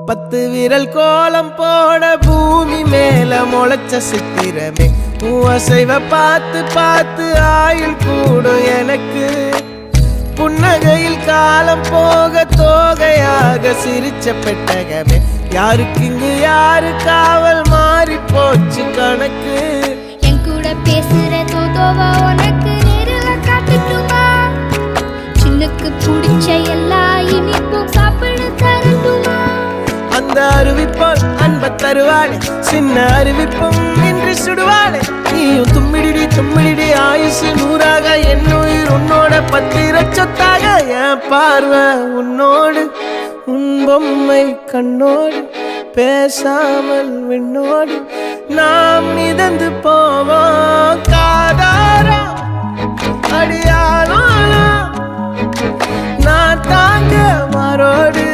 10 விரல் கோலம் போட பூமி மேல முளைச்ச சித்திரமே அசைவ பார்த்து பார்த்து ஆயுள் கூடும் எனக்கு புன்னகையில் காலம் போக தோகையாக சிரிச்ச பெட்டகமே யாருக்கு இங்கு யாரு காவல் மாறி போச்சு கணக்கு என் கூட பேசுற தோதோவா உனக்கு நேரில் காட்டுட்டுமா சின்னுக்கு பிடிச்ச எல்லா இனிப்பும் சாப்பிட தரட்டுமா அந்த அறிவிப்பால் அன்ப தருவாளே சின்ன அறிவிப்பும் இன்று சுடுவாளே நீயும் தும்மிடி ஆயுசு 100ஆக என் உயிர் உன்னோட 10 லட்சத்தாக என் பார்வை உன்னோடு உன் பொம்மை கண்ணோடு பேசாமல் விண்ணோடு நாம் மிதந்து போவோம் காதாரா அடியாளோ நான் தாங்க மாறோடு